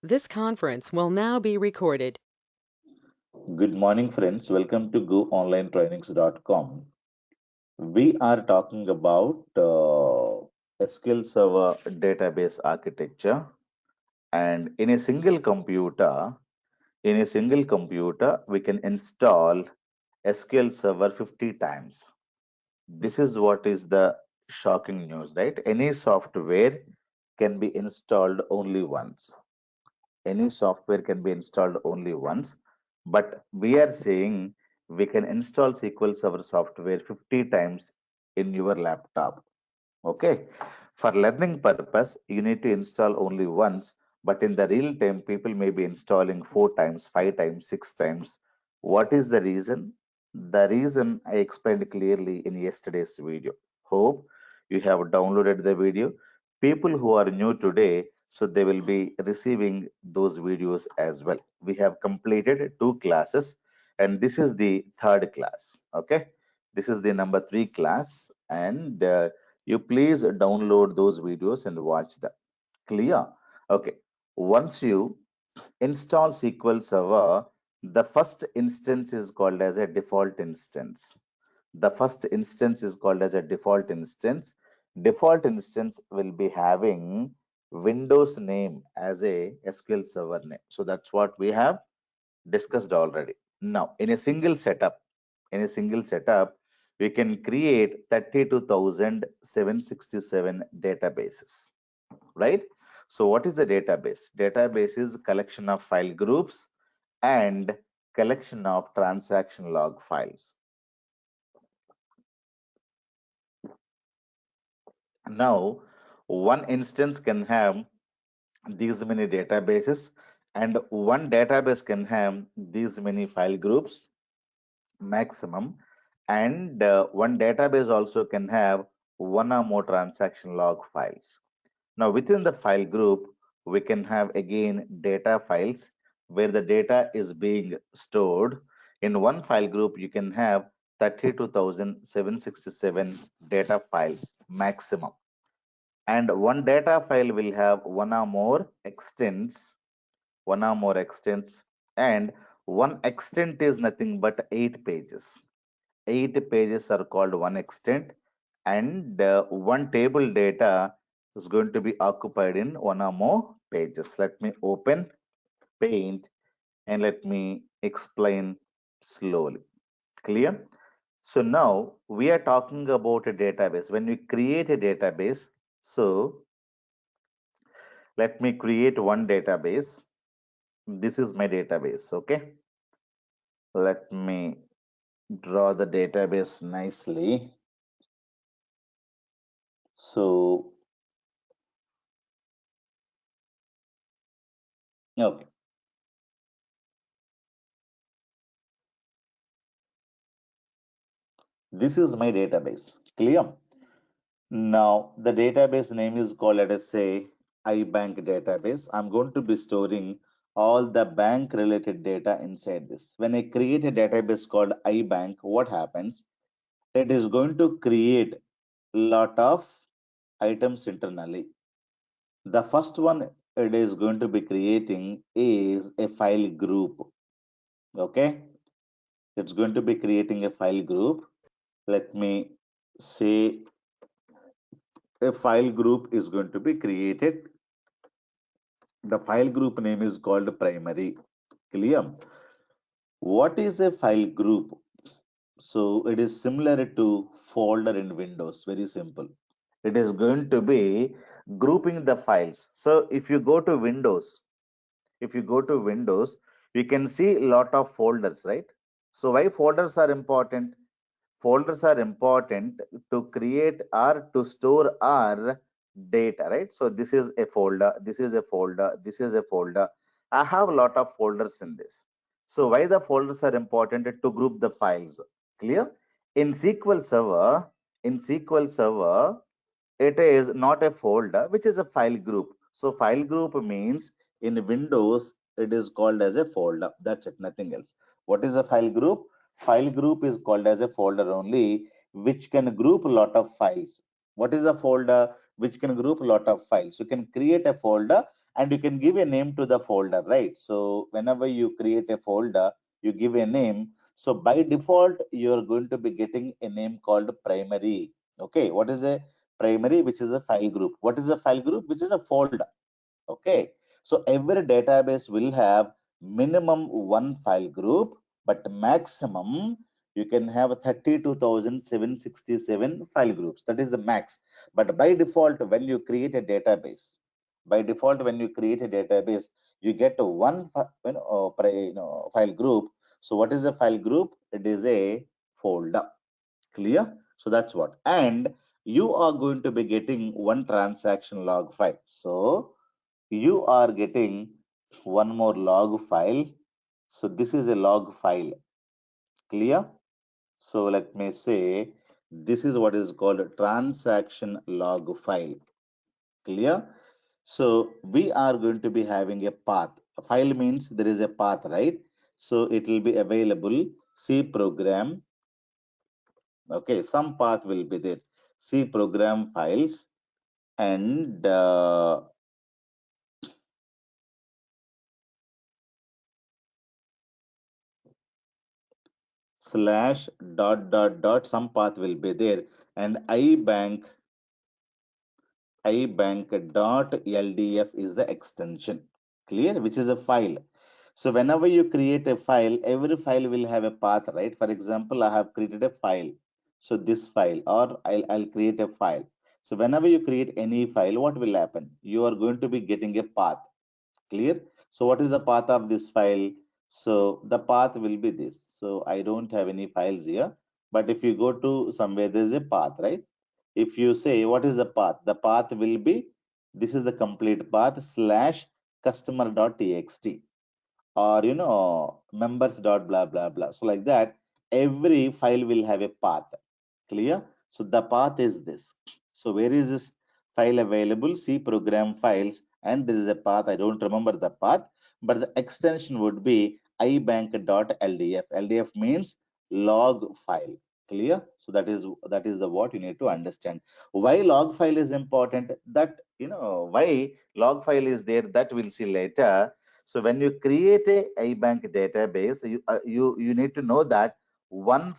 This conference will now be recorded. Good morning, friends. Welcome to goonlinetrainings.com. We are talking about SQL Server database architecture, and in a single computer, we can install SQL Server 50 times. This is what is the shocking news, right? Any software can be installed only once. Any software can be installed only once, but we are saying we can install SQL Server software 50 times in your laptop. Okay. For learning purpose, you need to install only once, but in the real time, people may be installing 4 times, 5 times, 6 times. What is the reason? The reason I explained clearly in yesterday's video. Hope you have downloaded the video. People who are new today, so they will be receiving those videos as well. We have completed 2 classes, and this is the third class. Okay, this is the number 3 class, and you please download those videos and watch them. Clear? Okay. Once you install SQL Server, the first instance is called as a default instance. The first instance is called as a default instance. Default instance will be having Windows name as a SQL Server name. So that's what we have discussed already. Now, in a single setup, we can create 32,767 databases, right? So what is the database? Database is collection of file groups and collection of transaction log files. Now, one instance can have these many databases, and one database can have these many file groups maximum, and one database also can have one or more transaction log files. Now within the file group, we can have again data files where the data is being stored. In one file group, you can have 32,767 data files maximum, and one data file will have one or more extents, and one extent is nothing but 8 pages. 8 pages are called one extent, and one table data is going to be occupied in one or more pages. Let me open Paint and let me explain slowly. Clear? So now we are talking about a database. When we create a database, so let me create one database. This is my database. Okay. Let me draw the database nicely. So, okay. This is my database. Clear? Now, the database name is called, let us say, iBank database. I'm going to be storing all the bank related data inside this. When I create a database called iBank, what happens? It is going to create a lot of items internally. The first one it is going to be creating is a file group. Okay, it's going to be creating a file group. Let me say a file group is going to be created. The file group name is called primary. Clear? What is a file group? So it is similar to folder in Windows. Very simple. It is going to be grouping the files. So if you go to Windows, you can see a lot of folders, right? So why folders are important? Folders are important to create or to store our data, right? So this is a folder, this is a folder, this is a folder. I have a lot of folders in this. So why the folders are important? To group the files. Clear? In SQL Server, in SQL Server, it is not a folder, which is a file group. So file group means in Windows, it is called as a folder. That's it, nothing else. What is a file group? File group is called as a folder only, which can group a lot of files. What is a folder? Which can group a lot of files. You can create a folder and you can give a name to the folder, right? So whenever you create a folder, you give a name. So by default, you're going to be getting a name called primary. Okay, what is a primary? Which is a file group. What is a file group? Which is a folder. Okay, so every database will have minimum one file group, but maximum you can have 32,767 file groups. That is the max. But by default, when you create a database, you get one file group. So what is a file group? It is a folder. Clear? So that's what. And you are going to be getting one transaction log file. So you are getting one more log file. So this is a log file. Clear? So let me say this is what is called a transaction log file. Clear? So we are going to be having a path. A file means there is a path, right? So it will be available C program. Okay, some path will be there. C program files and slash dot dot dot some path will be there, and ibank.ldf is the extension. Clear? Which is a file. So whenever you create a file, every file will have a path, right? For example, I have created a file. So this file, or I'll create a file. So whenever you create any file, what will happen? You are going to be getting a path. Clear? So what is the path of this file? So the path will be this. So I don't have any files here, but if you go to somewhere, there's a path, right? If you say what is the path, the path will be this is the complete path slash customer.txt, or members dot blah blah blah. So like that, every file will have a path. Clear? So the path is this. So where is this file available? C program files, and there is a path. I don't remember the path, but the extension would be ibank.ldf. LDF means log file. Clear? So that is the what you need to understand. Why log file is important? That why log file is there, that we'll see later. So when you create a ibank database, you need to know that one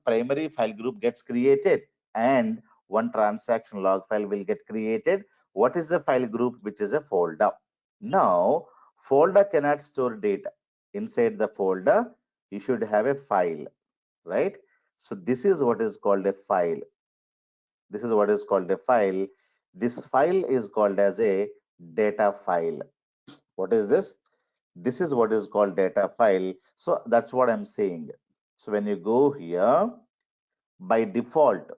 primary file group gets created and one transaction log file will get created. What is a file group? Which is a folder. Now, folder cannot store data. Inside the folder, you should have a file, right? So this is what is called a file. This is what is called a file. This file is called as a data file. What is this? This is what is called data file. So that's what I'm saying. So when you go here, by default,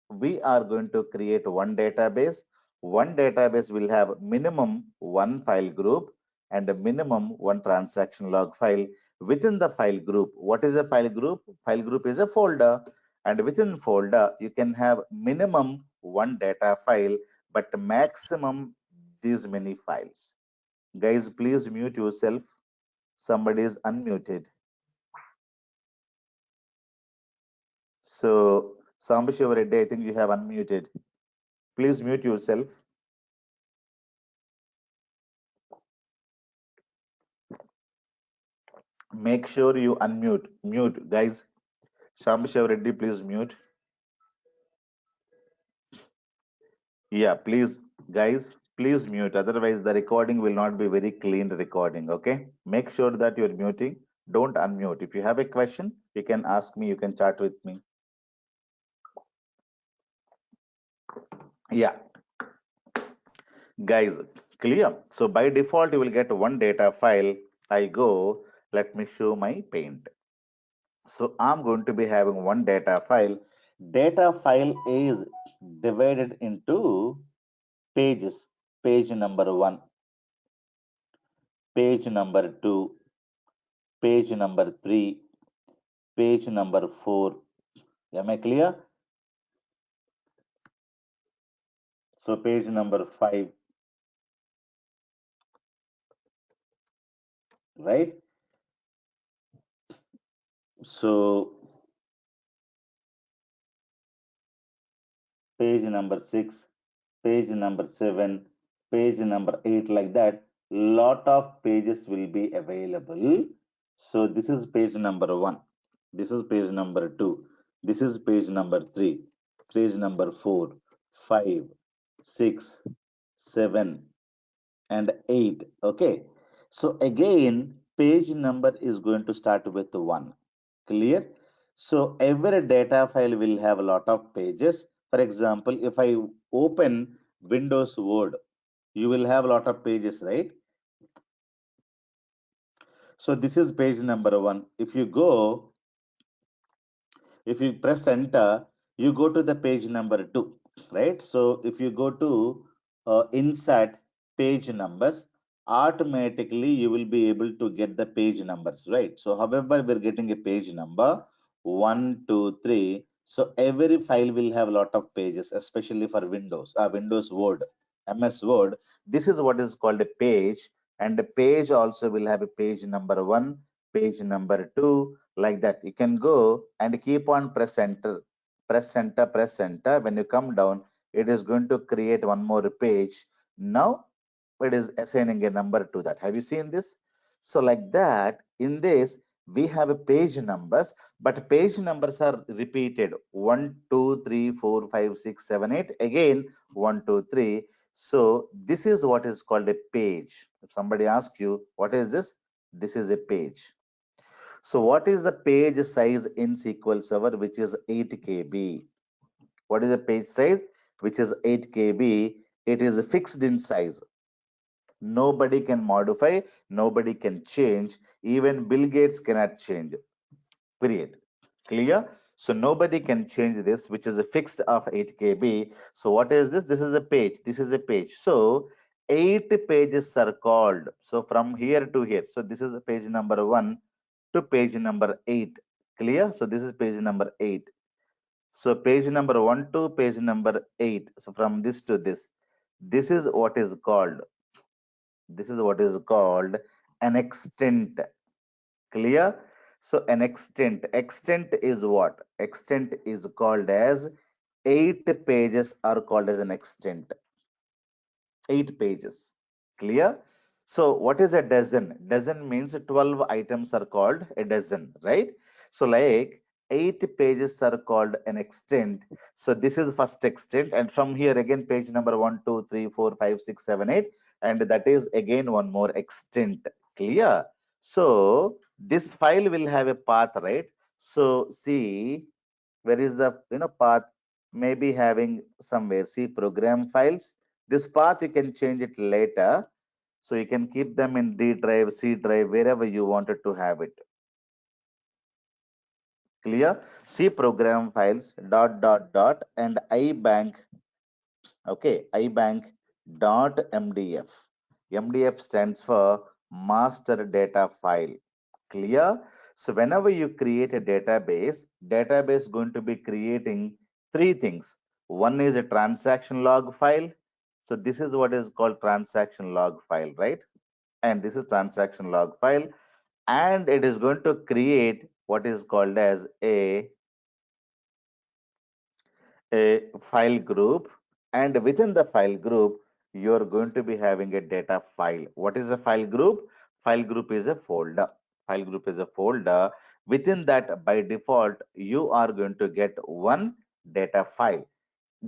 we are going to create one database. One database will have minimum one file group and a minimum one transaction log file. Within the file group, what is a file group? File group is a folder, and within folder you can have minimum one data file, but maximum these many files. Guys, please mute yourself. Somebody is unmuted. So, Sambashiva Reddy, I think you have unmuted. Please mute yourself. Make sure you unmute. Mute, guys. Sambashiva Reddy, please mute. Yeah, please, guys, please mute. Otherwise, the recording will not be very clean recording. Okay. Make sure that you're muting. Don't unmute. If you have a question, you can ask me. You can chat with me. Yeah, guys, clear. So by default, you will get one data file. I go. Let me show my paint. So I'm going to be having one data file. Data file is divided into pages. Page number 1, page number 2, page number 3, page number 4. Am I clear? So page number 5, right? So page number 6, page number 7, page number 8, like that. Lot of pages will be available. So this is page number 1. This is page number 2. This is page number 3. Page number 4, 5, 6, 7, and 8. Okay. So again, page number is going to start with 1. Clear? So every data file will have a lot of pages. For example, if I open Windows Word, you will have a lot of pages, right? So this is page number 1. If you press enter, you go to the page number 2, right? So if you go to insert page numbers, automatically you will be able to get the page numbers, right? So however, we're getting a page number 1, 2, 3. So every file will have a lot of pages, especially for Windows Word, MS Word. This is what is called a page, and the page also will have a page number 1, page number 2, like that. You can go and keep on press enter, press enter, press enter. When you come down, it is going to create one more page. Now it is assigning a number to that. Have you seen this? So like that, in this we have a page numbers, but page numbers are repeated 1, 2, 3, 4, 5, 6, 7, 8. Again 1, 2, 3. So this is what is called a page. If somebody asks you what is this, this is a page. So what is the page size in SQL Server, which is 8 KB? What is the page size, which is 8 KB? It is fixed in size. Nobody can modify, nobody can change. Even Bill Gates cannot change. Period. Clear? So nobody can change this, which is a fixed of 8 KB. So what is this? This is a page. This is a page. So 8 pages are called. So from here to here. So this is page number 1 to page number 8. Clear? So this is page number 8. So page number 1 to page number 8. So from this to this. This is what is called. This is what is called an extent. Clear? So an extent. Extent is what? Extent is called as 8 pages are called as an extent. 8 pages. Clear? So what is a dozen? Dozen means 12 items are called a dozen, right? So like 8 pages are called an extent. So this is first extent, and from here again page number 1, 2, 3, 4, 5, 6, 7, 8, and that is again one more extent. Clear? So this file will have a path, right? So see, where is the path? Maybe having somewhere. See program files. This path you can change it later, so you can keep them in D drive, C drive, wherever you wanted to have it. Clear? C program files dot dot dot and ibank. Okay, ibank dot MDF. MDF stands for master data file. Clear? So whenever you create a database going to be creating three things. One is a transaction log file. So this is what is called transaction log file, right? And this is transaction log file, and it is going to create what is called as a file group, and within the file group you are going to be having a data file. What is a file group? File group is a folder. File group is a folder. Within that, by default, you are going to get one data file.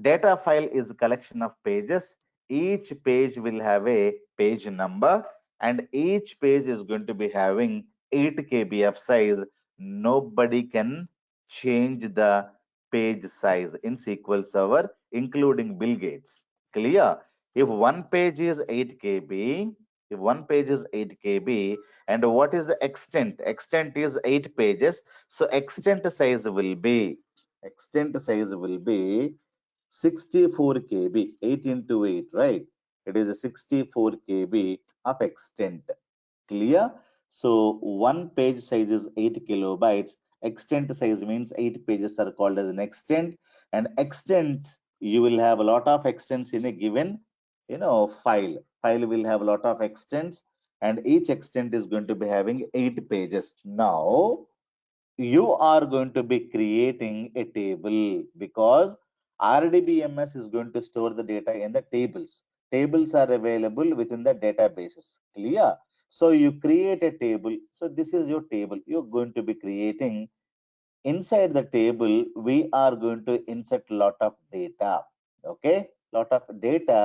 Data file is a collection of pages. Each page will have a page number, and each page is going to be having 8 KB of size. Nobody can change the page size in SQL Server, including Bill Gates. Clear? If one page is 8 KB, if one page is 8 KB, and what is the extent? Extent is 8 pages. So extent size will be 64 KB, 8 into 8, right? It is a 64 KB of extent. Clear? So one page size is 8 kilobytes. Extent size means 8 pages are called as an extent. And extent, you will have a lot of extents in a given, file. File will have a lot of extents, and each extent is going to be having 8 pages. Now, you are going to be creating a table, because RDBMS is going to store the data in the tables. tables are available within the databases. Clear? So you create a table. So this is your table. You're going to be creating. Inside the table, we are going to insert lot of data. Okay, lot of data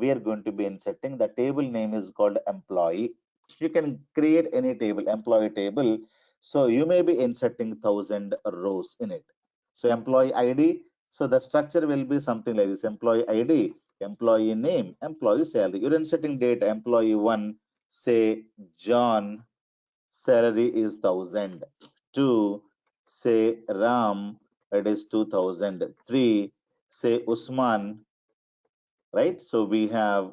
we are going to be inserting. The table name is called employee. You can create any table, employee table. So you may be inserting 1,000 rows in it. So employee ID. So the structure will be something like this: employee ID, employee name, employee salary. You're inserting data. Employee one, say John, salary is 1,000. Two, say Ram, it is 2,000. Three, say Usman, right? So we have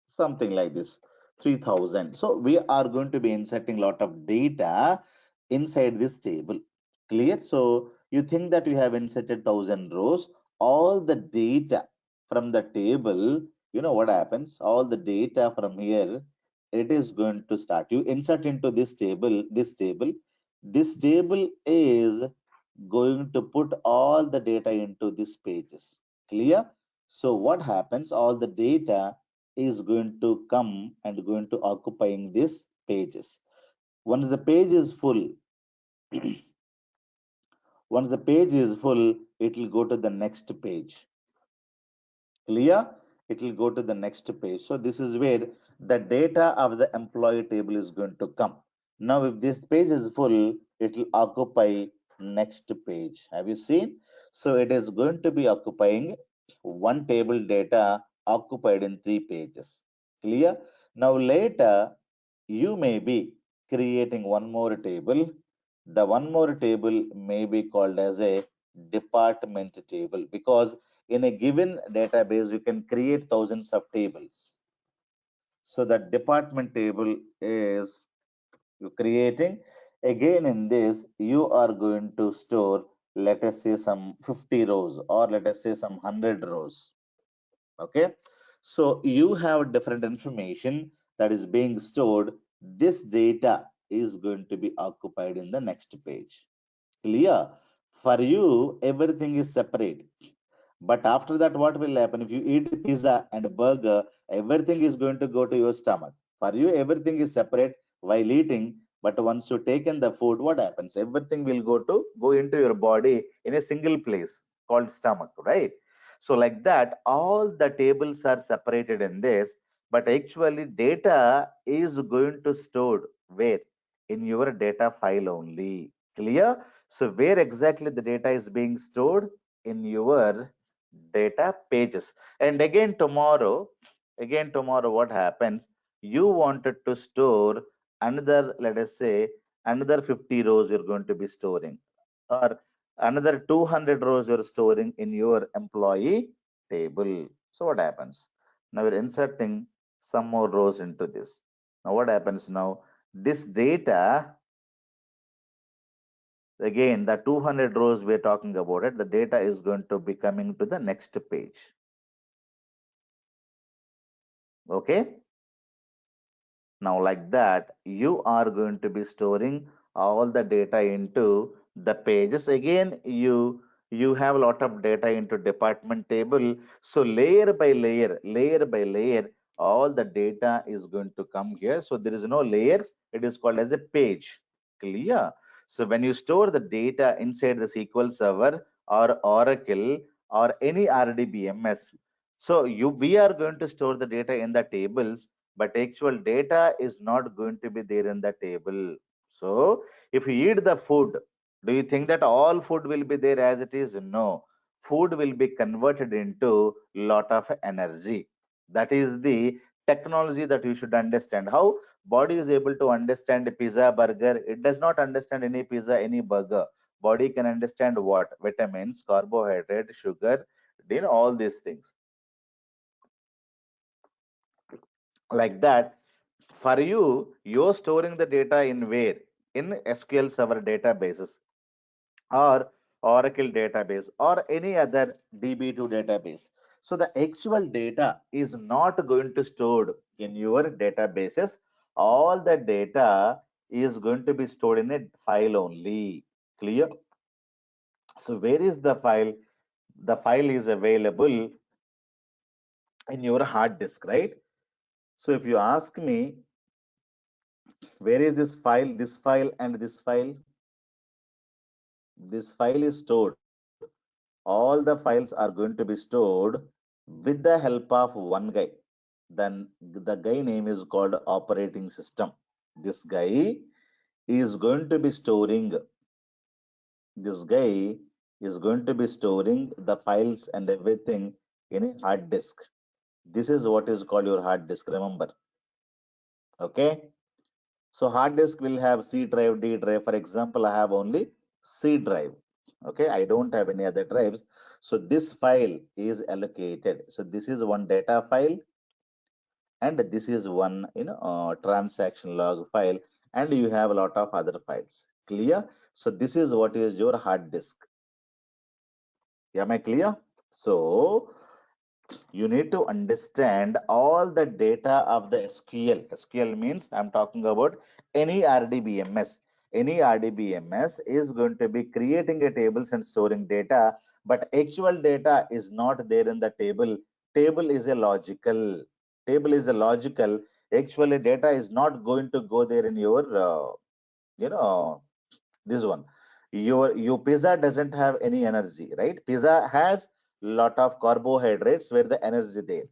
something like this, 3,000. So we are going to be inserting lot of data inside this table. Clear? So you think that you have inserted 1,000 rows, all the data from the table, you know what happens? All the data from here, it is going to start. You insert into this table, this table is going to put all the data into these pages. Clear? So what happens? All the data is going to come and going to occupying these pages. Once the page is full, once the page is full, it will go to the next page. Clear? It will go to the next page. So this is where the data of the employee table is going to come. Now, if this page is full, it will occupy next page. Have you seen? So it is going to be occupying one table data occupied in 3 pages. Clear? Now later, you may be creating one more table. The one more table may be called as a department table, because in a given database you can create thousands of tables. So the department table is you creating. Again, in this you are going to store, let us say, some 50 rows, or let us say some 100 rows. Okay, so you have different information that is being stored. This data is going to be occupied in the next page. Clear? For you, everything is separate. But after that, what will happen? If you eat pizza and burger, everything is going to go to your stomach. For you, everything is separate while eating. But once you taken the food, what happens? Everything will go into your body in a single place called stomach, right? So like that, all the tables are separated in this, but actually data is going to stored where? In your data file only. Clear? So where exactly the data is being stored? In your data pages. And again tomorrow what happens? You wanted to store another, let us say, another 50 rows you're going to be storing, or another 200 rows you're storing in your employee table. So what happens? Now we're inserting some more rows into this. Now what happens now? This data, again, the 200 rows we're talking about it, the data is going to be coming to the next page. Okay, now like that you are going to be storing all the data into the pages. Again, you have a lot of data into department table. So layer by layer all the data is going to come here. So there is no layers, it is called as a page. Clear? So when you store the data inside the SQL server or Oracle or any RDBMS, so we are going to store the data in the tables, but actual data is not going to be there in the table. So if you eat the food, do you think that all food will be there as it is? No. Food will be converted into lot of energy. That is the technology that you should understand. How body is able to understand pizza, burger? It does not understand any pizza, any burger. Body can understand what? Vitamins, carbohydrate, sugar, all these things. Like that, for you, you're storing the data in where? In SQL Server databases or Oracle database or any other DB2 database. So the actual data is not going to stored in your databases. All the data is going to be stored in a file only. Clear? So where is the file? The file is available in your hard disk, right? So if you ask me, where is this file and this file is stored. All the files are going to be stored with the help of one guy. Then the guy name is called operating system. This guy is going to be storing, this guy is going to be storing the files and everything in a hard disk. This is what is called your hard disk, remember. Okay. So hard disk will have C drive, D drive. For example, I have only C drive. Okay, I don't have any other drives. So this file is allocated. So this is one data file, and this is one transaction log file, and you have a lot of other files. Clear? So this is what is your hard disk. Am I clear? So you need to understand all the data of the SQL. SQL means I'm talking about any RDBMS. Any RDBMS is going to be creating a tables and storing data, but actual data is not there in the table. Table is a logical. Table is a logical. Actually, data is not going to go there in your, you know, this one. Your pizza doesn't have any energy, right? Pizza has lot of carbohydrates where the energy there.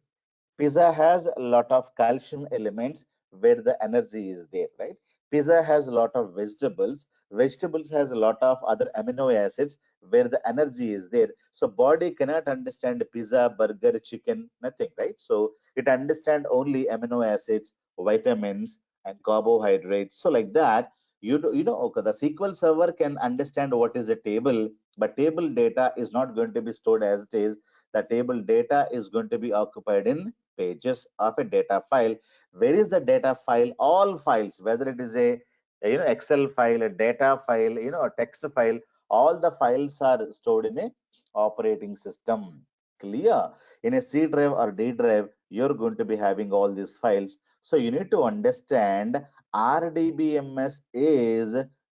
Pizza has a lot of calcium elements where the energy is there, right? Pizza has a lot of vegetables. Vegetables has a lot of other amino acids where the energy is there. So body cannot understand pizza, burger, chicken, nothing, right? So it understand only amino acids, vitamins, and carbohydrates. So like that, okay, the SQL server can understand what is a table, but table data is not going to be stored as it is. The table data is going to be occupied in pages of a data file. Where is the data file? All files, whether it is a Excel file, a data file, a text file, all the files are stored in a operating system. Clear? In a C drive or D drive, you're going to be having all these files. So you need to understand RDBMS is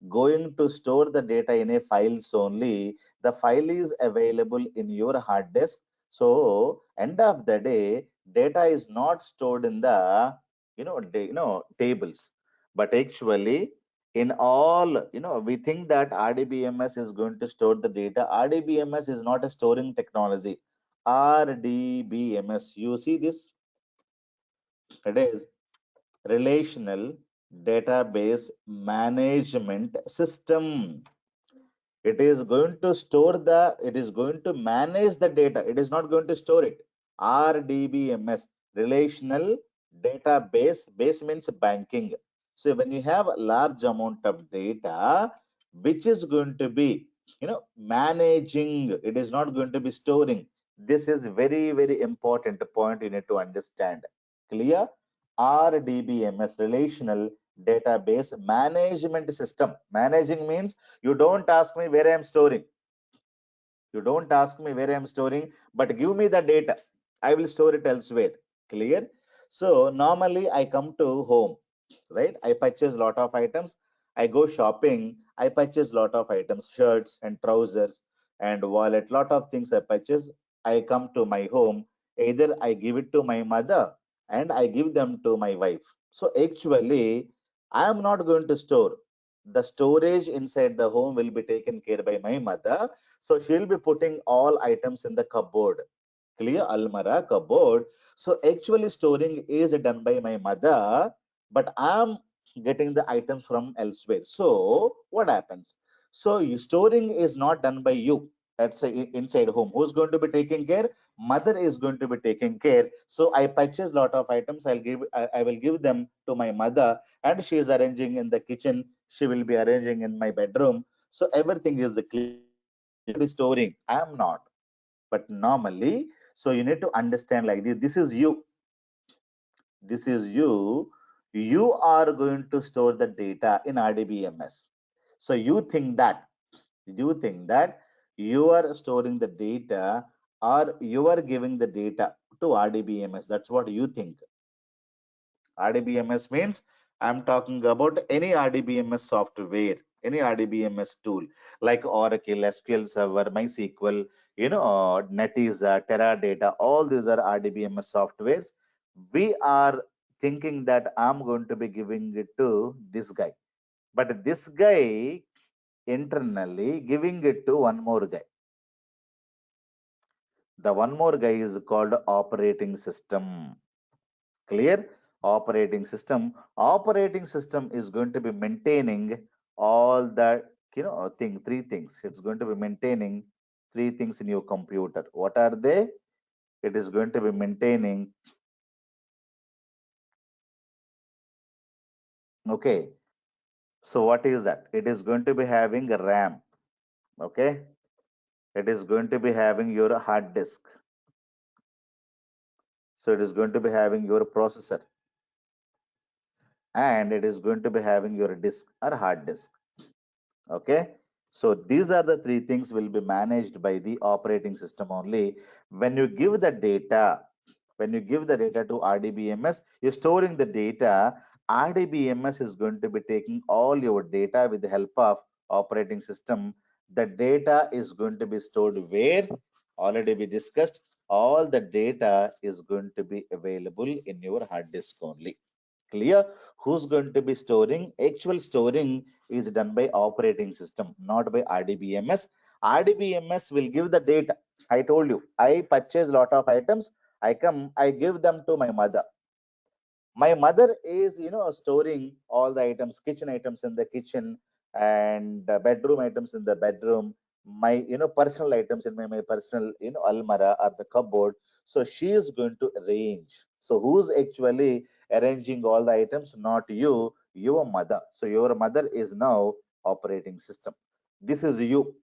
going to store the data in a files only. The file is available in your hard disk. So end of the day, data is not stored in the tables, but actually in all we think that RDBMS is going to store the data. RDBMS is not a storing technology. RDBMS, you see this, it is relational database management system. It is going to store the, it is going to manage the data. It is not going to store it. RDBMS, relational database. Base means banking. So when you have a large amount of data, which is going to be, managing, it is not going to be storing. This is very, very important point you need to understand. Clear? RDBMS, relational database management system. Managing means you don't ask me where I am storing. You don't ask me where I am storing, but give me the data. I will store it elsewhere. Clear? So normally I come to home, right? I purchase lot of items. I go shopping. I purchase lot of items, shirts and trousers and wallet, lot of things I purchase. I come to my home. Either I give it to my mother and I give them to my wife. So actually, I am not going to store. The storage inside the home will be taken care by my mother. So she'll be putting all items in the cupboard. Clear? Almara, cupboard. So actually storing is done by my mother, but I'm getting the items from elsewhere. So what happens? So storing is not done by you. That's inside home. Who's going to be taking care? Mother is going to be taking care. So I purchase lot of items. I will give them to my mother, and she is arranging in the kitchen. She will be arranging in my bedroom. So everything is clear. Storing. I am not. But normally, so you need to understand like this. This is you. This is you. You are going to store the data in RDBMS. So you think that you are storing the data or you are giving the data to RDBMS. That's what you think. RDBMS means I'm talking about any RDBMS software. any RDBMS tool like Oracle, SQL Server, MySQL, NetEase, Teradata, all these are RDBMS softwares. We are thinking that I'm going to be giving it to this guy, but this guy internally giving it to one more guy. The one more guy is called operating system. Clear? Operating system. Operating system is going to be maintaining all that, three things. It's going to be maintaining three things in your computer. What are they? It is going to be maintaining, okay. So what is that? It is going to be having a RAM, okay. It is going to be having your hard disk. So it is going to be having your processor, and it is going to be having your disk or hard disk. Okay, so these are the three things will be managed by the operating system only. When you give the data, when you give the data to RDBMS, you're storing the data. RDBMS is going to be taking all your data with the help of operating system. The data is going to be stored where? Already we discussed, all the data is going to be available in your hard disk only. Clear? Who's going to be storing? Actual storing is done by operating system, not by RDBMS. RDBMS will give the data. I told you, I purchase lot of items. I give them to my mother. My mother is, storing all the items, kitchen items in the kitchen, and bedroom items in the bedroom, my, personal items in my personal, almara or the cupboard. So she is going to arrange. So who's actually arranging all the items? Not you, your mother. So your mother is now operating system. This is you.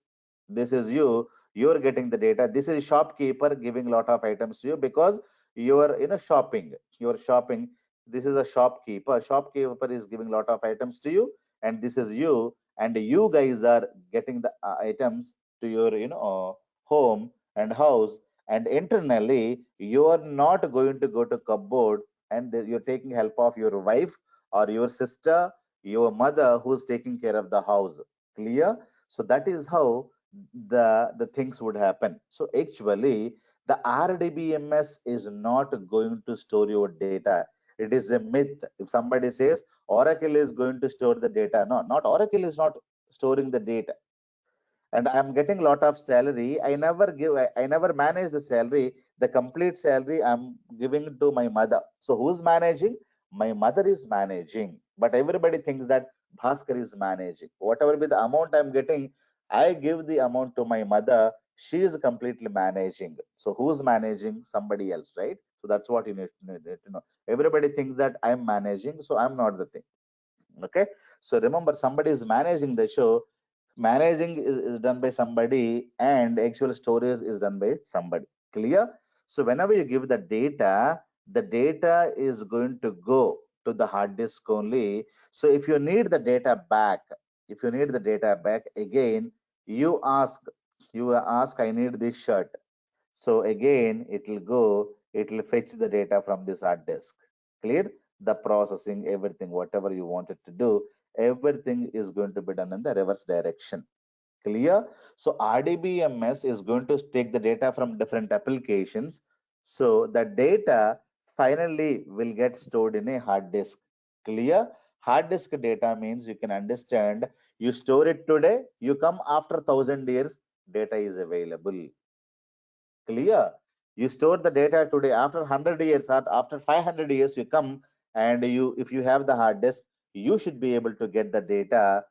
This is you. You're getting the data. This is shopkeeper giving lot of items to you because you are, shopping. You're shopping. This is a shopkeeper. Shopkeeper is giving lot of items to you, and this is you. And you guys are getting the items to your, home and house. And internally, you are not going to go to cupboard, and you're taking help of your wife or your sister, your mother who's taking care of the house. Clear? So that is how the things would happen. So actually, the RDBMS is not going to store your data. It is a myth. If somebody says Oracle is going to store the data, no, not Oracle is not storing the data. And I'm getting a lot of salary. I never manage the salary. The complete salary I'm giving to my mother. So who's managing? My mother is managing. But everybody thinks that Bhasker is managing. Whatever be the amount I'm getting, I give the amount to my mother. She is completely managing. So who's managing? Somebody else, right? So that's what you need to know. Everybody thinks that I'm managing, so I'm not the thing. Okay. So remember, somebody is managing the show. Managing is done by somebody, and actual storage is done by somebody. Clear? So whenever you give the data is going to go to the hard disk only. So if you need the data back, if you need the data back again, you ask, I need this shirt. So again, it will fetch the data from this hard disk. Clear? The processing, everything, whatever you wanted to do, everything is going to be done in the reverse direction. Clear? So RDBMS is going to take the data from different applications. So the data finally will get stored in a hard disk. Clear? Hard disk data means you can understand, you store it today, you come after 1,000 years, data is available. Clear? You store the data today, after 100 years or after 500 years, you come, and if you have the hard disk, you should be able to get the data.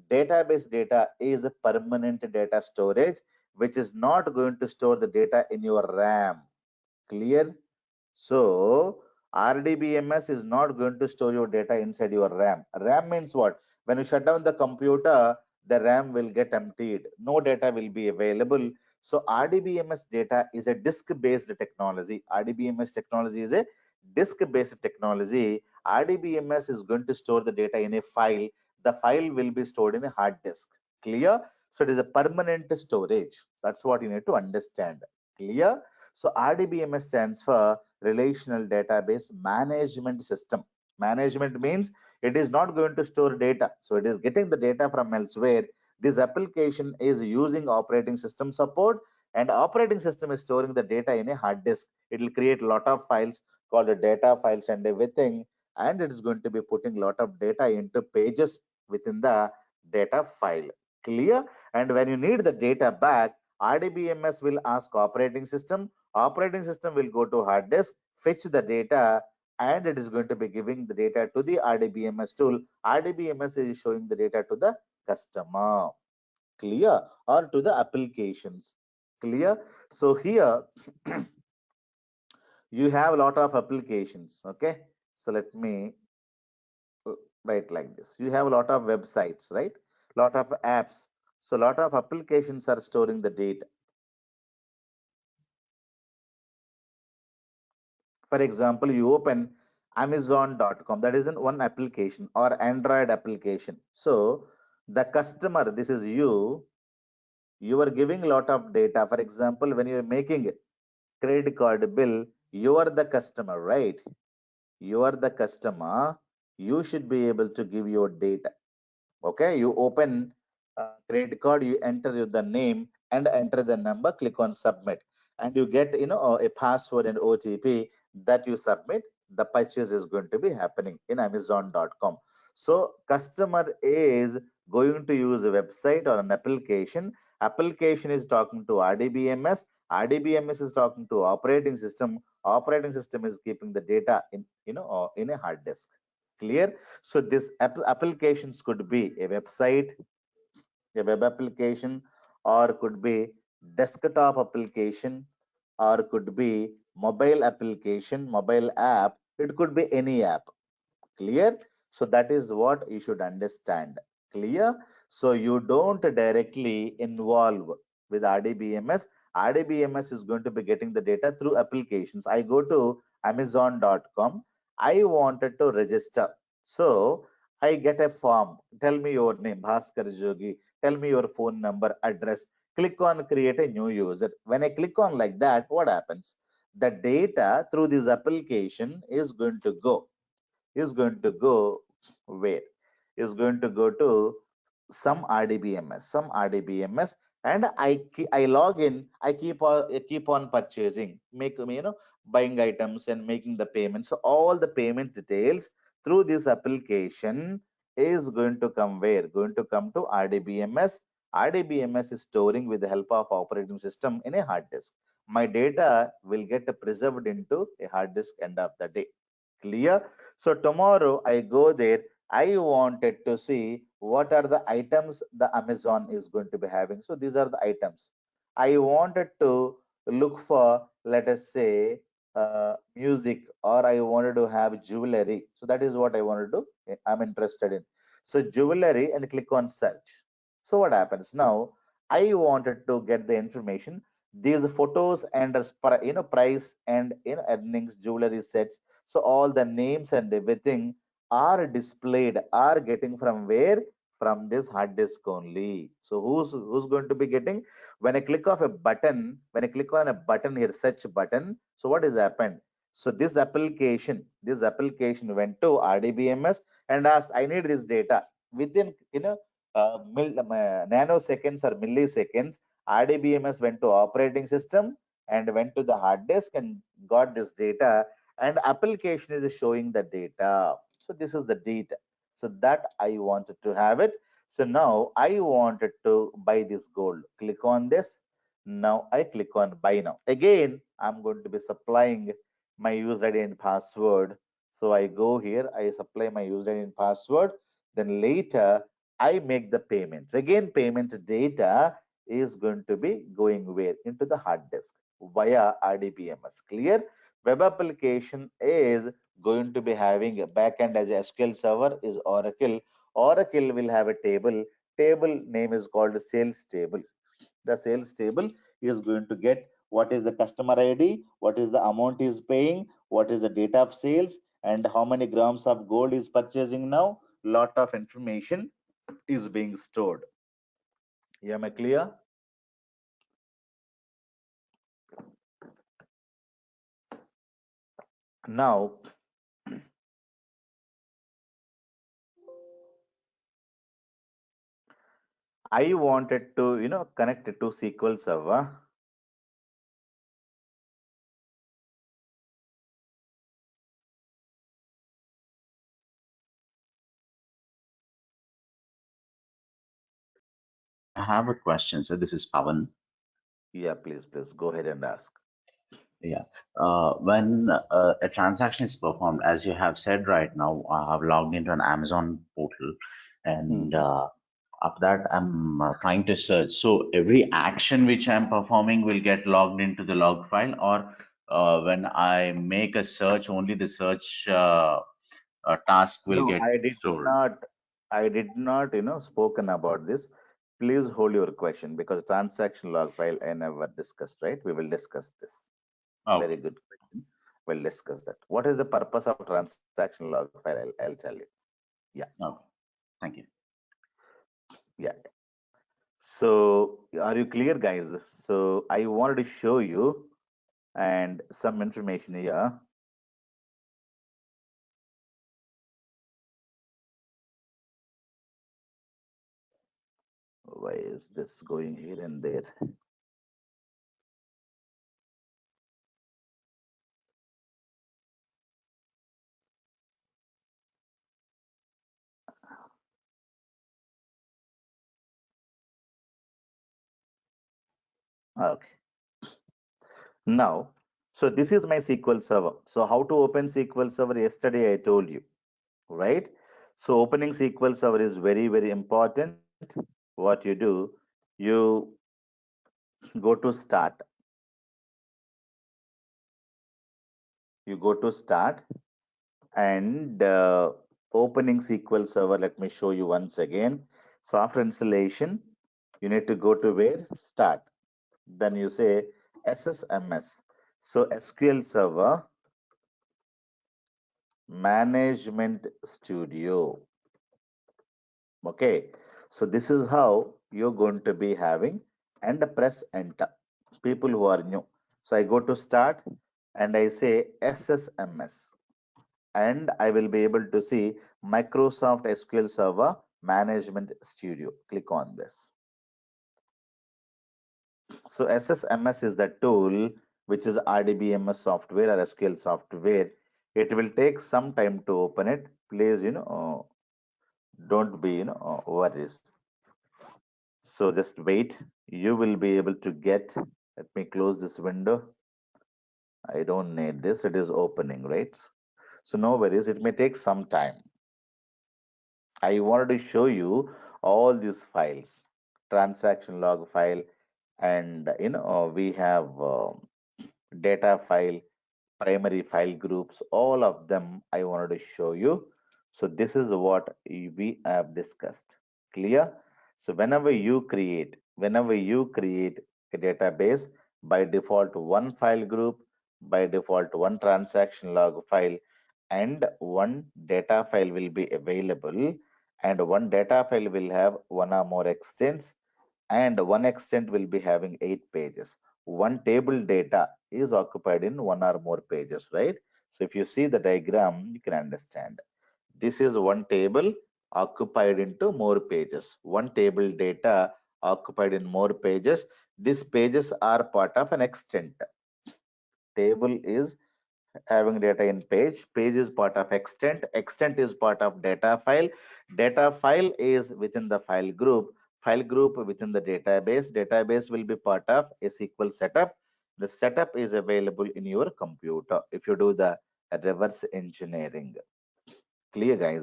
Database data is a permanent data storage, which is not going to store the data in your RAM. Clear? So RDBMS is not going to store your data inside your RAM. RAM means what? When you shut down the computer, the RAM will get emptied. No data will be available. So RDBMS data is a disk-based technology. RDBMS technology is a disk-based technology. RDBMS is going to store the data in a file. The file will be stored in a hard disk. Clear? So it is a permanent storage. That's what you need to understand. Clear? So RDBMS stands for Relational Database Management System. Management means it is not going to store data. So it is getting the data from elsewhere. This application is using operating system support, and operating system is storing the data in a hard disk. It will create a lot of files called the data files and everything, and it is going to be putting a lot of data into pages within the data file. Clear? And when you need the data back, RDBMS will ask operating system. Operating system will go to hard disk, fetch the data, and it is going to be giving the data to the RDBMS tool. RDBMS is showing the data to the customer. Clear? Or to the applications. Clear? So here you have a lot of applications. Okay. So let me write like this. You have a lot of websites, right? Lot of apps. So a lot of applications are storing the data. For example, you open amazon.com, that is in one application or Android application. So the customer, this is you are giving a lot of data. For example, when you're making credit card bill, you are the customer, right? You are the customer. You should be able to give your data. Okay, you open credit card, you enter the name and enter the number, click on submit, and you get a password and OTP that you submit. The purchase is going to be happening in amazon.com. So customer is going to use a website or an application is talking to RDBMS is talking to operating system is keeping the data in a hard disk. Clear? So this applications could be a website, a web application, or could be desktop application, or could be mobile application, mobile app. It could be any app. Clear? So that is what you should understand. Clear? So you don't directly involve with RDBMS. RDBMS is going to be getting the data through applications. I go to amazon.com. I wanted to register. So I get a form. Tell me your name, Bhasker Jogi. Tell me your phone number, address. Click on create a new user. When I click on like that, what happens? The data through this application is going to go where? Is going to go to some RDBMS, and I log in. I keep on purchasing, buying items and making the payments. So all the payment details through this application is going to come where? Going to come to RDBMS. RDBMS is storing with the help of operating system in a hard disk. My data will get preserved into a hard disk end of the day. Clear? So tomorrow I go there. I wanted to see what are the items the Amazon is going to be having. So these are the items. I wanted to look for, let us say, music, or I wanted to have jewelry. So that is what I wanted to, I'm interested in. So jewelry, and click on search. So what happens now? I wanted to get the information. These photos and price and earnings, jewelry sets. So all the names and everything are displayed, are getting from where? From this hard disk only. So who's going to be getting? When I click off a button, when I click on a button here, search button. So what has happened? So this application went to RDBMS and asked, I need this data within nanoseconds or milliseconds. RDBMS went to operating system and went to the hard disk and got this data, and application is showing the data. So this is the data. So that I wanted to have it. So now I wanted to buy this gold. Click on this. Now I click on buy now. Again, I'm going to be supplying my user ID and password. So I go here, I supply my user ID and password. Then later I make the payments. Again, payment data is going to be going where? Into the hard disk via RDBMS. Clear? Web application is going to be having a backend as a SQL server is Oracle. Oracle will have a table. Table name is called sales table. The sales table is going to get what is the customer ID, what is the amount is paying, what is the date of sales, and how many grams of gold is purchasing now. Lot of information is being stored. Am I clear? Now I wanted to, connect it to SQL Server. I have a question. So this is Pavan. Yeah, please go ahead and ask. Yeah. When a transaction is performed, as you have said right now, I have logged into an Amazon portal, and Hmm. after that, I'm trying to search. So every action which I'm performing will get logged into the log file, or when I make a search, only the search task will No, get stored. I did not, spoken about this. Please hold your question because transaction log file I never discussed, right? We will discuss this. Very Okay. good question. We'll discuss that. What is the purpose of transaction log file? I'll tell you. Yeah, Okay. Thank you. yeah. So, are you clear, guys? So, I wanted to show you and some information here. Why is this going here and there? Okay. Now, so this is my SQL Server. So, how to open SQL Server? Yesterday, I told you, right? So, opening SQL Server is very, very important. What you do, you go to Start. You go to Start and opening SQL Server. Let me show you once again. So, after installation, you need to go to where? Start. Then you say SSMS. So, SQL Server Management Studio. Okay, so this is how you're going to be having and press enter. People who are new. So I go to start and I say SSMS and I will be able to see Microsoft SQL Server Management Studio. Click on this. So SSMS is the tool which is RDBMS software or SQL software. It will take some time to open it. Please, don't be, worried. So just wait. You will be able to get. Let me close this window. I don't need this. It is opening, right? So no worries. It may take some time. I wanted to show you all these files, transaction log file, and we have data file, primary file groups, all of them I wanted to show you. So this is what we have discussed. Clear? So whenever you create a database, by default one file group, by default one transaction log file, and one data file will be available, and one data file will have one or more extents, and one extent will be having 8 pages. One table data is occupied in one or more pages, right? So if you see the diagram, you can understand. This is one table occupied into more pages. One table data occupied in more pages. These pages are part of an extent. Table is having data in page is part of extent is part of data file is within the file group within the database will be part of a SQL setup. The setup is available in your computer if you do the reverse engineering. Clear, guys?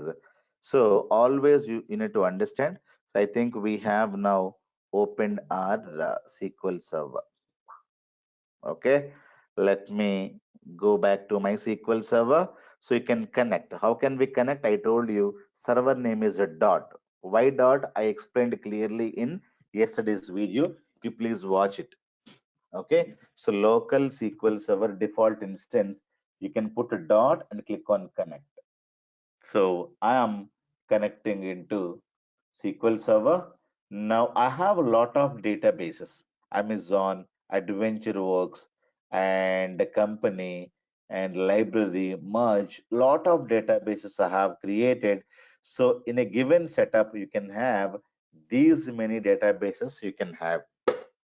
So always you need to understand. I think we have now opened our SQL server. Okay, let me go back to my SQL server so you can connect. How can we connect? I told you server name is a dot. Why dot? I explained clearly in yesterday's video. You please watch it. Okay, so local SQL server default instance, you can put a dot and click on connect. So I am connecting into SQL Server. Now I have a lot of databases, Amazon, AdventureWorks, and the company and library merge. Lot of databases I have created. So in a given setup, you can have These many databases you can have.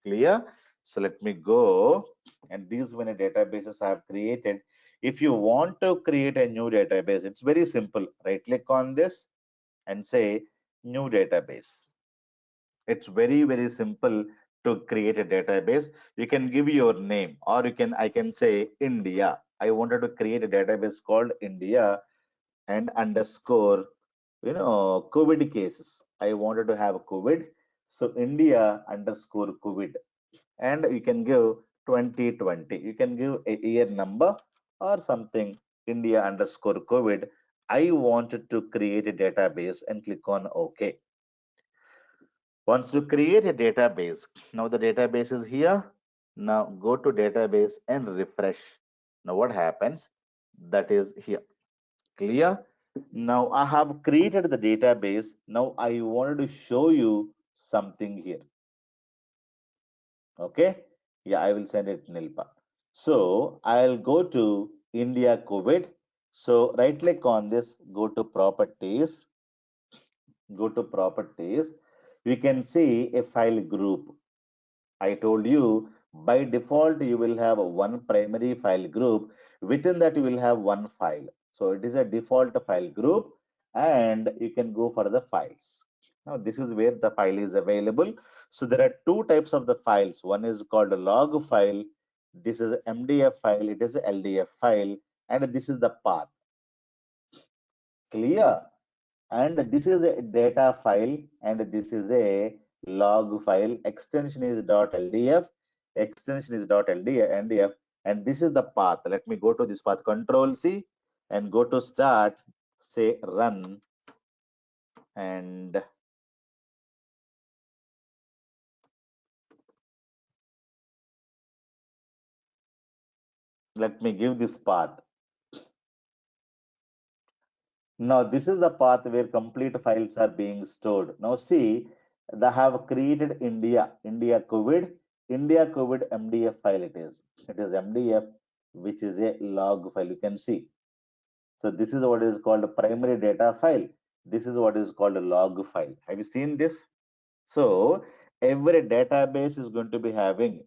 Clear? So let me go, and these many databases I have created. If you want to create a new database, it's very simple. Right click on this and say new database. It's very, very simple to create a database. You can give your name, or I can say India. I wanted to create a database called India and underscore, COVID cases. I wanted to have COVID. So India underscore COVID, and you can give 2020. You can give a year number or something, India underscore COVID. I wanted to create a database and click on OK. Once you create a database, now the database is here. Now go to database and refresh. Now what happens? That is here. Clear? Now I have created the database. Now I wanted to show you something here. Okay. Yeah, I will send it Nilpa. So I'll go to India COVID. So right click on this, go to properties, You can see a file group. I told you by default you will have one primary file group. Within that you will have one file. So it is a default file group, and you can go for the files. Now this is where the file is available. So there are two types of the files. One is called a log file. This is MDF file. It is a LDF file, and this is the path. Clear? And this is a data file, and this is a log file. Extension is .ldf, .ldf, and this is the path. Let me go to this path, Control C, and go to start, say run, and let me give this path. Now this is the path where complete files are being stored. Now see, they have created India COVID MDF file. It is MDF, which is a log file. You can see. So this is what is called a primary data file. This is what is called a log file. Have you seen this? So every database is going to be having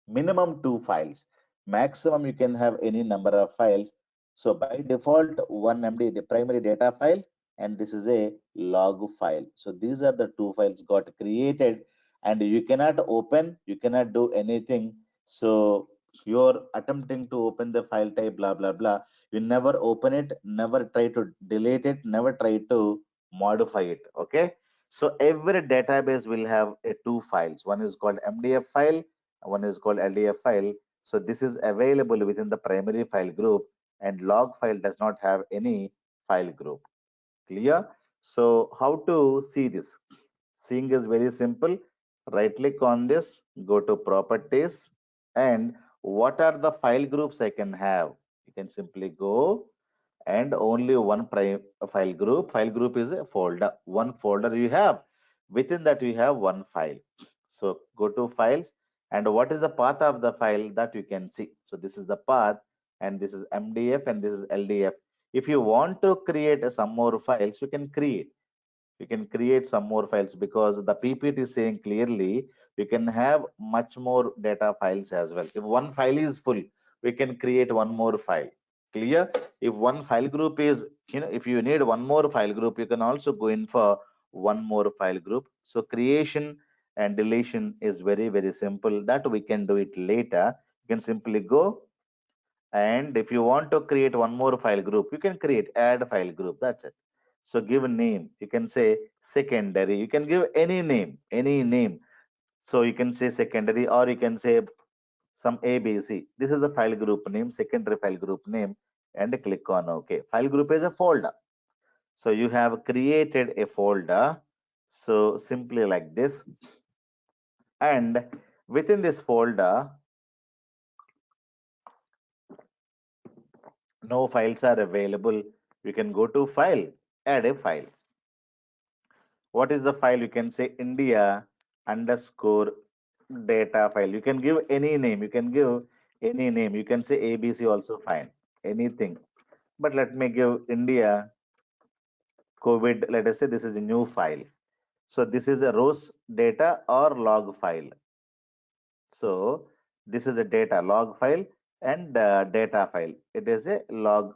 minimum two files. Maximum you can have any number of files. So by default, one MD, the primary data file, and this is a log file. So these are the two files got created, and you cannot open, you cannot do anything. So you're attempting to open the file type, blah, blah, blah. You never open it, never try to delete it, never try to modify it. Okay. So every database will have a two files. One is called MDF file, one is called LDF file. So this is available within the primary file group, and log file does not have any file group. Clear? So how to see this? Seeing is very simple. Right click on this, go to properties, and what are the file groups I can have? You can simply go, and only one file group. File group is a folder. One folder you have. Within that you have one file. So go to files, and what is the path of the file that you can see. So this is the path, and this is MDF, and this is LDF. If you want to create some more files, you can create. You can create some more files, because the PPT is saying clearly you can have much more data files as well. If one file is full, we can create one more file. Clear? If one file group is, if you need one more file group, you can also go in for one more file group. So creation and deletion is very, very simple. That we can do it later. You can simply go, and if you want to create one more file group, you can create add file group. That's it. So give a name. You can say secondary. You can give any name, any name. So you can say secondary, or you can say some ABC. This is the file group name, secondary file group name, and click on OK. File group is a folder. So you have created a folder. So simply like this. And within this folder, no files are available. You can go to file, add a file. What is the file? You can say India underscore data file. You can give any name. You can give any name. You can say ABC also fine. Anything. But let me give India COVID. Let us say this is a new file. So this is a rows data or log file. So this is a data log file and data file. It is a log,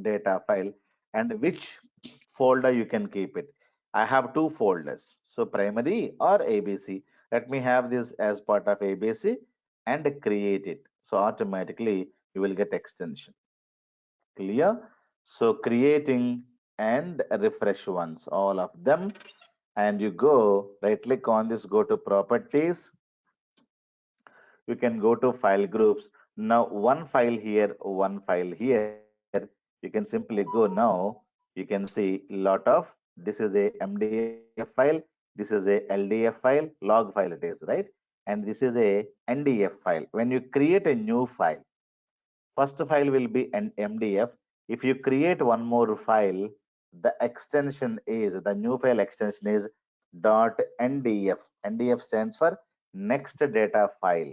data file, and which folder you can keep it. I have two folders. So primary or ABC. Let me have this as part of ABC and create it. So automatically you will get extension. Clear? So creating and refresh once, all of them, and you go right click on this, go to properties, you can go to file groups. Now one file here, one file here. You can simply go now. You can see lot of, this is a MDF file, this is a LDF file, log file it is, right? And this is a NDF file. When you create a new file, first file will be an MDF. If you create one more file, the extension is, the new file extension is .ndf. NDF stands for next data file.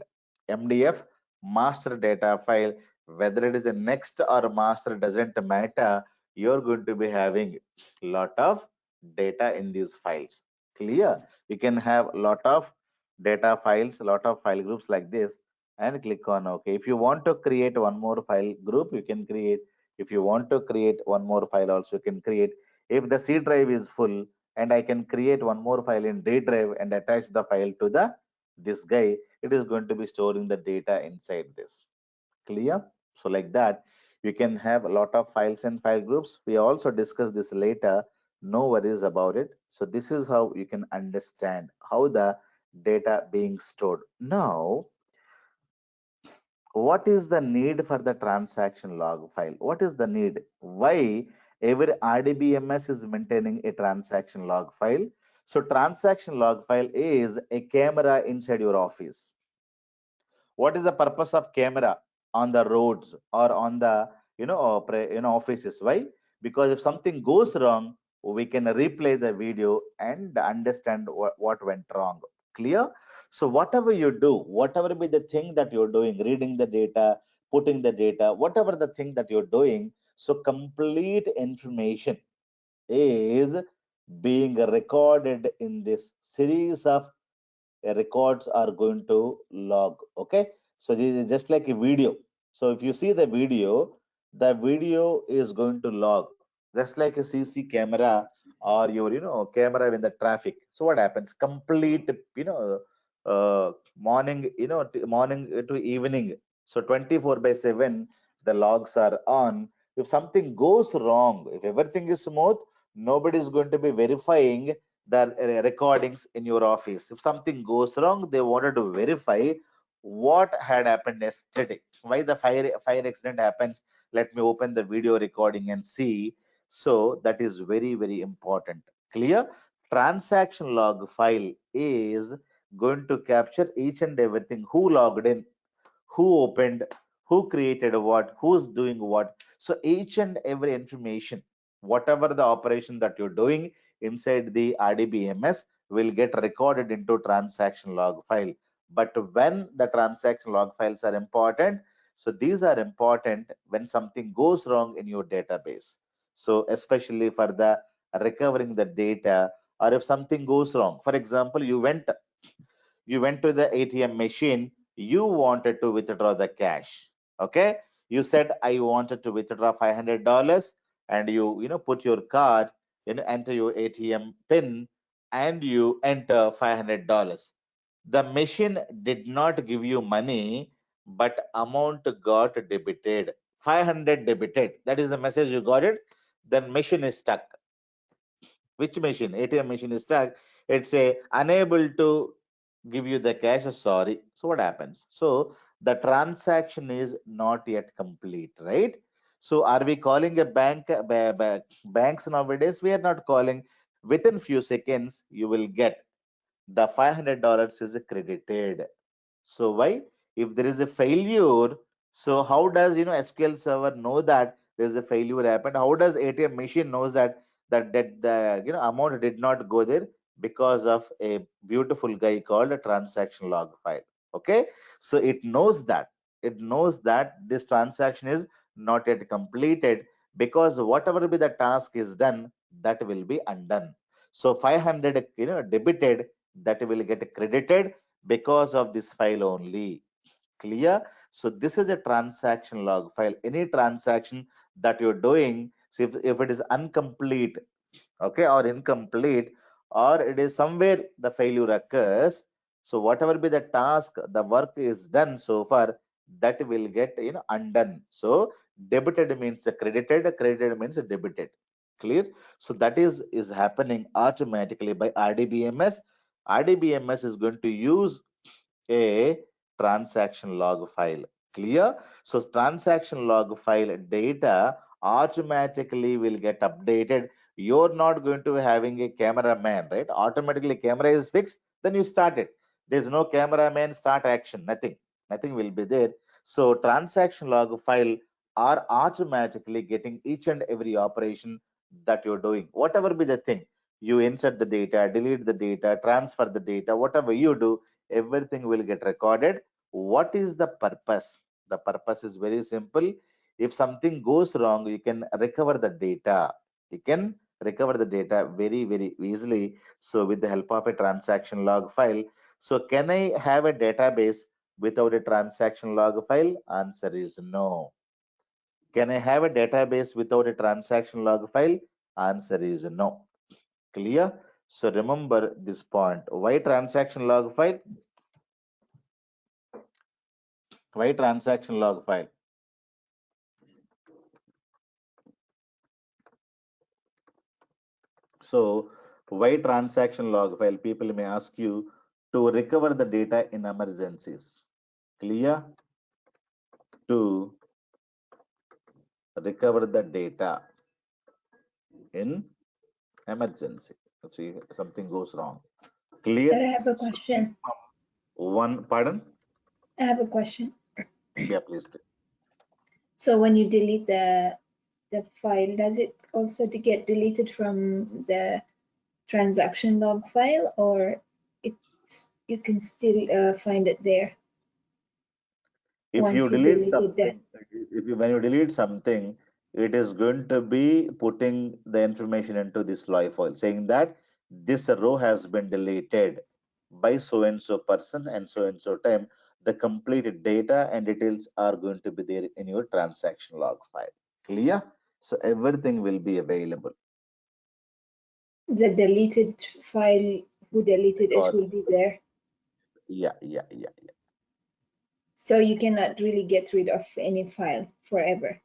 MDF, master data file. Whether it is a next or master doesn't matter. You're going to be having lot of data in these files. Clear? You can have lot of data files, lot of file groups like this, and click on OK. If you want to create one more file group, you can create. If you want to create one more file also, you can create. If the C drive is full and I can create one more file in D drive and attach the file to the this guy, it is going to be storing the data inside this. Clear? So like that, you can have a lot of files and file groups. We also discuss this later. No worries about it. So this is how you can understand how the data being stored. Now, what is the need for the transaction log file? What is the need? Why every RDBMS is maintaining a transaction log file? So transaction log file is a camera inside your office. What is the purpose of camera on the roads or on the offices? Why? Because if something goes wrong, we can replay the video and understand what went wrong. Clear? So whatever you do, whatever be the thing that you're doing, reading the data, putting the data, whatever the thing that you're doing, so complete information is being recorded in this series of records are going to log. Okay, so this is just like a video. So if you see the video is going to log just like a CC camera or your camera in the traffic. So what happens, complete morning, morning to evening, so 24 by 7 the logs are on. If something goes wrong, if everything is smooth, nobody is going to be verifying the recordings in your office. If something goes wrong, they wanted to verify what had happened yesterday, why the fire accident happens. Let me open the video recording and see. So that is very, very important. Clear? Transaction log file is going to capture each and everything, who logged in, who opened, who created what, who's doing what. So each and every information, whatever the operation that you're doing inside the RDBMS will get recorded into transaction log file. But when the transaction log files are important, so these are important when something goes wrong in your database. So especially for the recovering the data, or if something goes wrong, for example, you went to the ATM machine, you wanted to withdraw the cash. Okay, you said I wanted to withdraw $500, and you put your card, enter your ATM pin, and you enter $500. The machine did not give you money, but amount got debited. 500 debited. That is the message you got it. Then machine is stuck. Which machine? ATM machine is stuck. It's a unable to give you the cash. Sorry. So what happens? So the transaction is not yet complete, right? So are we calling a banks nowadays? We are not calling. Within few seconds, you will get the $500 is credited. So why? If there is a failure, so how does SQL server know that there is a failure happened? How does ATM machine knows that the amount did not go there? Because of a beautiful guy called a transaction log file. Okay, so it knows that this transaction is not yet completed, because whatever be the task is done, that will be undone. So 500, debited, that will get credited because of this file only. Clear? So this is a transaction log file. Any transaction that you're doing, so if it is incomplete, okay, or incomplete, or it is somewhere the failure occurs, so whatever be the task, the work is done so far, that will get undone. So debited means credited, credited means debited. Clear? So that is happening automatically by rdbms. rdbms is going to use a transaction log file. Clear? So transaction log file data automatically will get updated. You're not going to be having a cameraman, right? Automatically camera is fixed, then you start it. There's no cameraman start action, nothing. Nothing will be there. So transaction log file are automatically getting each and every operation that you're doing. Whatever be the thing, you insert the data, delete the data, transfer the data, whatever you do, everything will get recorded. What is the purpose? The purpose is very simple. If something goes wrong, you can recover the data. You can recover the data very easily. So with the help of a transaction log file. So can I have a database without a transaction log file? Answer is no. Can I have a database without a transaction log file? Answer is no. Clear? So remember this point. Why transaction log file? Why transaction log file? So why transaction log file? People may ask you to recover the data in emergencies. Clear? To recover the data in emergency. See, something goes wrong. Sir, Clear? I have a So question. one, pardon? I have a question. Yeah, please. So when you delete the file, does it also get deleted from the transaction log file, or you can still find it there If you once you delete deleted that? something, if you when you delete something, it is going to be putting the information into this log file, saying that this row has been deleted by so and so person and so time. The complete data and details are going to be there in your transaction log file. Clear? So everything will be available. The deleted file, who deleted it Record. will be there. Yeah. So you cannot really get rid of any file forever.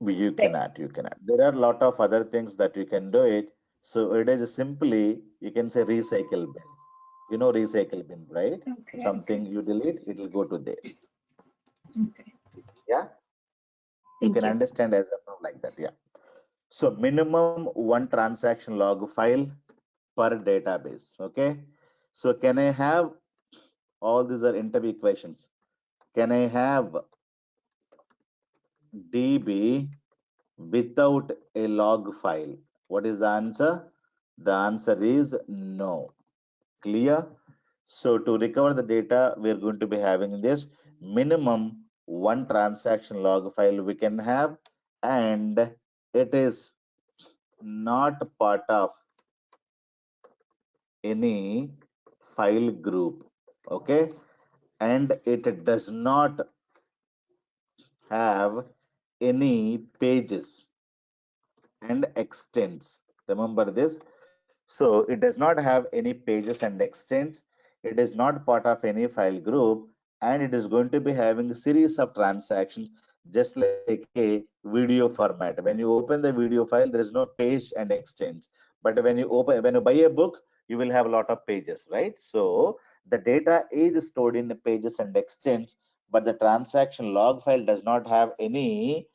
You Like, cannot, you cannot. There are a lot of other things that you can do it. So it is simply, you can say recycle bin. You know recycle bin, right? okay. Something you delete, it will go to there. Okay. Yeah, you Thank can you. understand as of now like that. Yeah. So minimum one transaction log file per database. Okay. So can I have, all these are interview questions. Can I have DB without a log file? What is the answer? The answer is no. Clear? So to recover the data, we're going to be having this minimum one transaction log file we can have, and it is not part of any file group. Okay, and it does not have any pages and extents. Remember this. So it does not have any pages and extents. It is not part of any file group, and it is going to be having a series of transactions just like a video format. When you open the video file, there is no page and extents. But when you buy a book, you will have a lot of pages, right? So the data is stored in the pages and extents, but the transaction log file does not have any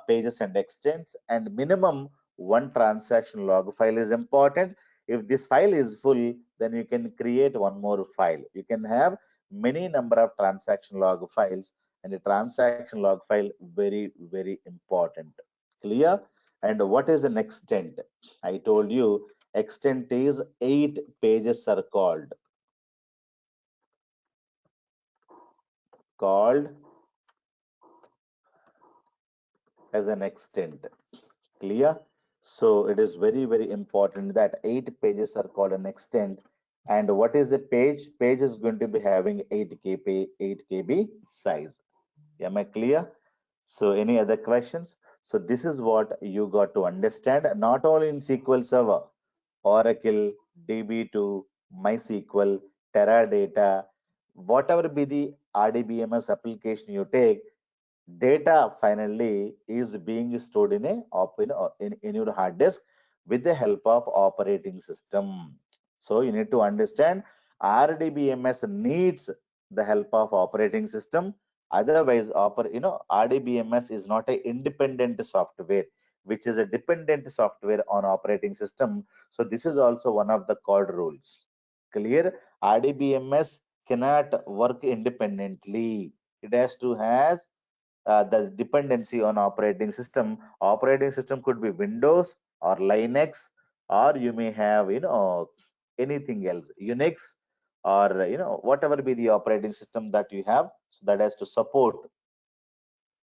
pages and extents, and minimum one transaction log file is important. If this file is full, then you can create one more file. You can have many number of transaction log files, and the transaction log file very important. Clear? And what is an extent? I told you extent is 8 pages are called as an extent. Clear? So it is very, very important that 8 pages are called an extent. And what is a page? Page is going to be having 8 KB size. Am I clear? So any other questions? So this is what you got to understand, not only in SQL Server, Oracle, DB2, MySQL, Teradata, whatever be the RDBMS application you take, data finally is being stored in in your hard disk with the help of operating system. So you need to understand RDBMS needs the help of operating system. Otherwise, RDBMS is not a independent software, which is a dependent software on operating system. So this is also one of the code rules. Clear? RDBMS cannot work independently. It has to has the dependency on operating system. Operating system could be Windows or Linux, or you may have anything else, Unix, or whatever be the operating system that you have. So that has to support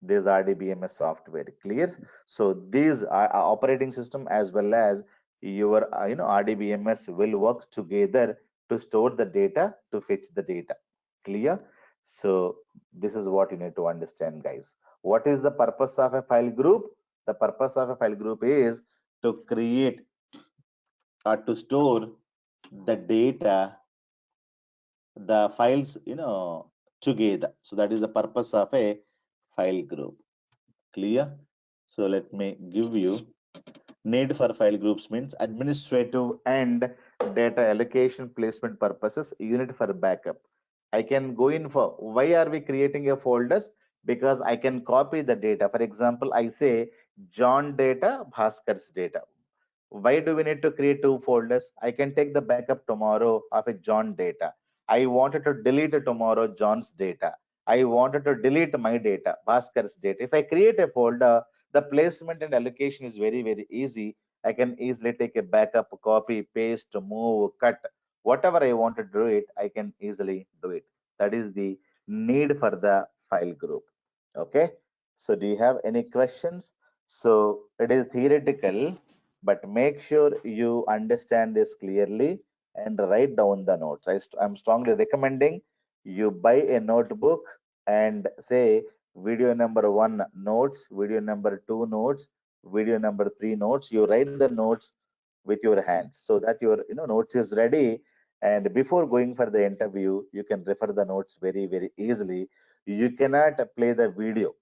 this RDBMS software. Clear? So these operating system as well as your RDBMS will work together to store the data, to fetch the data. Clear? So this is what you need to understand, guys. What is the purpose of a file group? The purpose of a file group is to create or to store the data, the files together. So that is the purpose of a file group. Clear? So let me give you. Need for file groups means administrative and data allocation placement purposes, unit for backup. I can go in for, why are we creating a folders? Because I can copy the data. For example, I say John data, Bhaskar's data. Why do we need to create two folders? I can take the backup tomorrow of a John data. I wanted to delete tomorrow John's data. I wanted to delete my data, Bhaskar's data. If I create a folder, the placement and allocation is very, very easy. I can easily take a backup, copy, paste, move, cut, whatever I want to do it, I can easily do it. That is the need for the file group. Okay. So do you have any questions? So it is theoretical, but make sure you understand this clearly and write down the notes. I'm strongly recommending you buy a notebook and say video number 1 notes, video number 2 notes, video number 3 notes. You write the notes with your hands so that your notes is ready, and before going for the interview you can refer the notes very, very easily. You cannot play the video,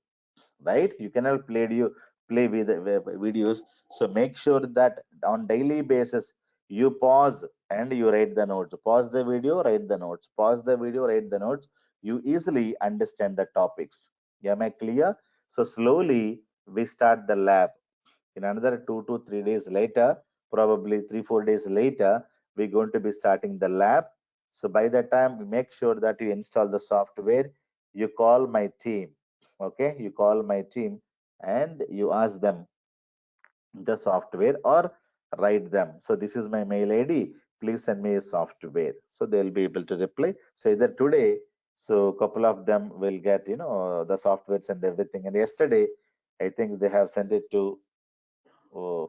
right? You cannot play with videos. So make sure that on daily basis you pause and you write the notes. Pause the video, write the notes. Pause the video, write the notes. You easily understand the topics. Am I clear? So slowly we start the lab. In another 2 to 3 days later, probably 3 4 days later, we're going to be starting the lab. So by that time, make sure that you install the software. You call my team. Okay, you call my team and you ask them the software or write them. So this is my mail ID. Please send me a software. So they'll be able to reply. So either today, so a couple of them will get the softwares and everything. And yesterday, I think they have sent it to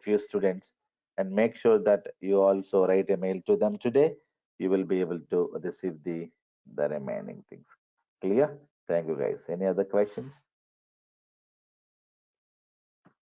few students, and make sure that you also write a mail to them today. You will be able to receive the remaining things. Clear? Thank you, guys. Any other questions?